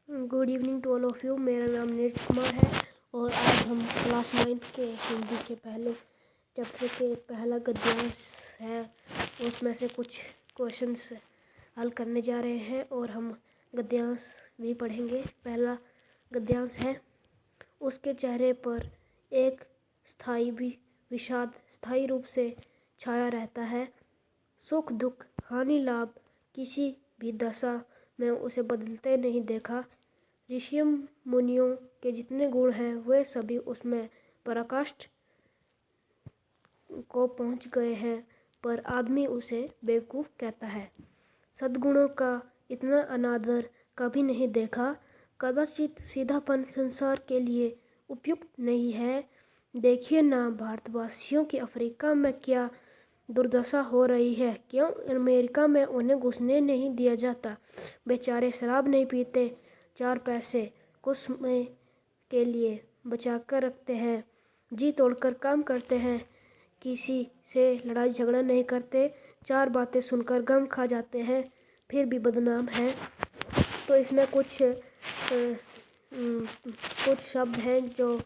Good evening to all of you. मेरा नाम नीरज कुमार है और आज हम क्लास 9 के हिंदी के पहले चैप्टर के पहला गद्यांश है उसमें से कुछ क्वेश्चंस हल करने जा रहे हैं और हम गद्यांश भी पढ़ेंगे। पहला गद्यांश है, उसके चेहरे पर एक स्थायी विषाद स्थायी रूप से छाया रहता है। सुख दुख हानि लाभ किसी भी दशा में उसे बदलते नहीं देखा। ऋषि मुनियों के जितने गुण हैं वे सभी उसमें पराकाष्ठ को पहुंच गए हैं, पर आदमी उसे बेवकूफ़ कहता है। सद्गुणों का इतना अनादर कभी नहीं देखा। कदाचित सीधापन संसार के लिए उपयुक्त नहीं है। देखिए ना भारतवासियों की अफ्रीका में क्या दुर्दशा हो रही है। क्यों अमेरिका में उन्हें घुसने नहीं दिया जाता। बेचारे शराब नहीं पीते, 4 पैसे कुछ समय के लिए बचाकर रखते हैं, जी तोड़कर काम करते हैं, किसी से लड़ाई झगड़ा नहीं करते, 4 बातें सुनकर गम खा जाते हैं, फिर भी बदनाम हैं। तो इसमें कुछ शब्द हैं जो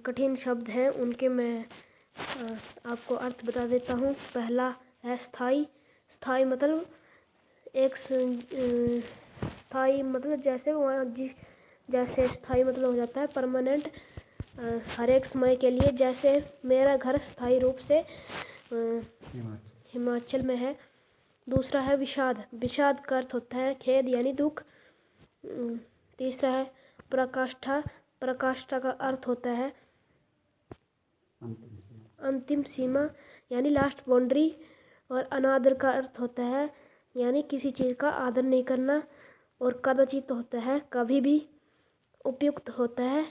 कठिन शब्द हैं, उनके मैं आपको अर्थ बता देता हूँ। पहला है स्थाई। स्थाई मतलब एक स्थाई मतलब जैसे स्थाई मतलब हो जाता है परमानेंट, हर एक समय के लिए। जैसे मेरा घर स्थाई रूप से हिमाचल में है। दूसरा है विषाद। विषाद का अर्थ होता है खेद यानी दुख। तीसरा है प्रकाष्ठा। प्रकाष्ठा का अर्थ होता है अंतिम सीमा यानी लास्ट बाउंड्री। और अनादर का अर्थ होता है यानी किसी चीज़ का आदर नहीं करना। और कदाचित होता है कभी भी, उपयुक्त होता है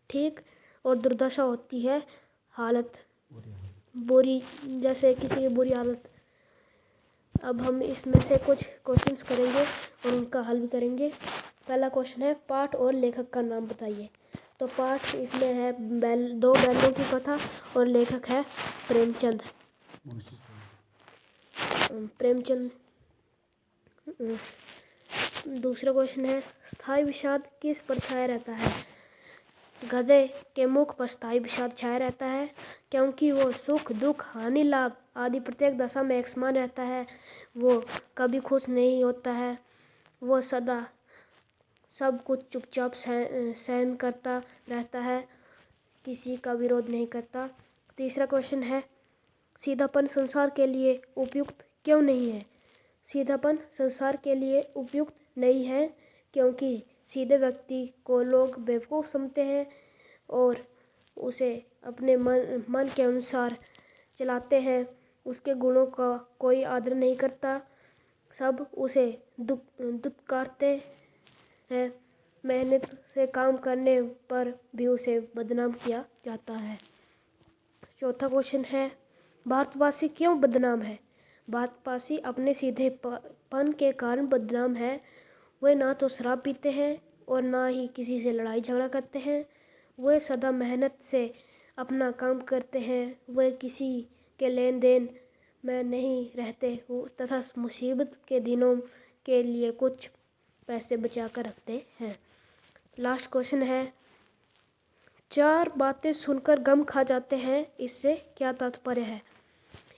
ठीक, और दुर्दशा होती है हालत बुरी, जैसे किसी की बुरी हालत। अब हम इसमें से कुछ क्वेश्चंस करेंगे और उनका हल भी करेंगे। पहला क्वेश्चन है, पाठ और लेखक का नाम बताइए। तो पाठ इसमें है 2 बैलों की कथा और लेखक है प्रेमचंद। दूसरा क्वेश्चन है, स्थायी विषाद किस पर छाया रहता है। गधे के मुख पर स्थायी विषाद छाया रहता है, क्योंकि वो सुख दुख हानि लाभ आदि प्रत्येक दशा में एक समान रहता है। वो कभी खुश नहीं होता है। वो सदा सब कुछ चुपचाप सहन करता रहता है, किसी का विरोध नहीं करता। तीसरा क्वेश्चन है, सीधापन संसार के लिए उपयुक्त क्यों नहीं है। सीधापन संसार के लिए उपयुक्त नहीं है क्योंकि सीधे व्यक्ति को लोग बेवकूफ़ समझते हैं और उसे अपने मन के अनुसार चलाते हैं। उसके गुणों का कोई आदर नहीं करता, सब उसे दुत्कारते हैं। मेहनत से काम करने पर भी उसे बदनाम किया जाता है। चौथा क्वेश्चन है, भारतवासी क्यों बदनाम है। भारतवासी अपने सीधेपन के कारण बदनाम है। वे ना तो शराब पीते हैं और ना ही किसी से लड़ाई झगड़ा करते हैं। वे सदा मेहनत से अपना काम करते हैं। वे किसी के लेन देन में नहीं रहते तथा मुसीबत के दिनों के लिए कुछ पैसे बचा कर रखते हैं। लास्ट क्वेश्चन है, 4 बातें सुनकर गम खा जाते हैं, इससे क्या तात्पर्य है।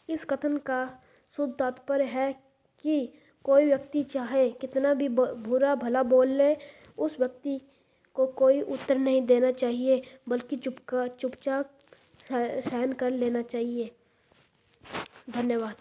इस कथन का शुद्ध तात्पर्य है कि कोई व्यक्ति चाहे कितना भी बुरा भला बोल ले, उस व्यक्ति को कोई उत्तर नहीं देना चाहिए, बल्कि चुपचाप सहन कर लेना चाहिए। धन्यवाद।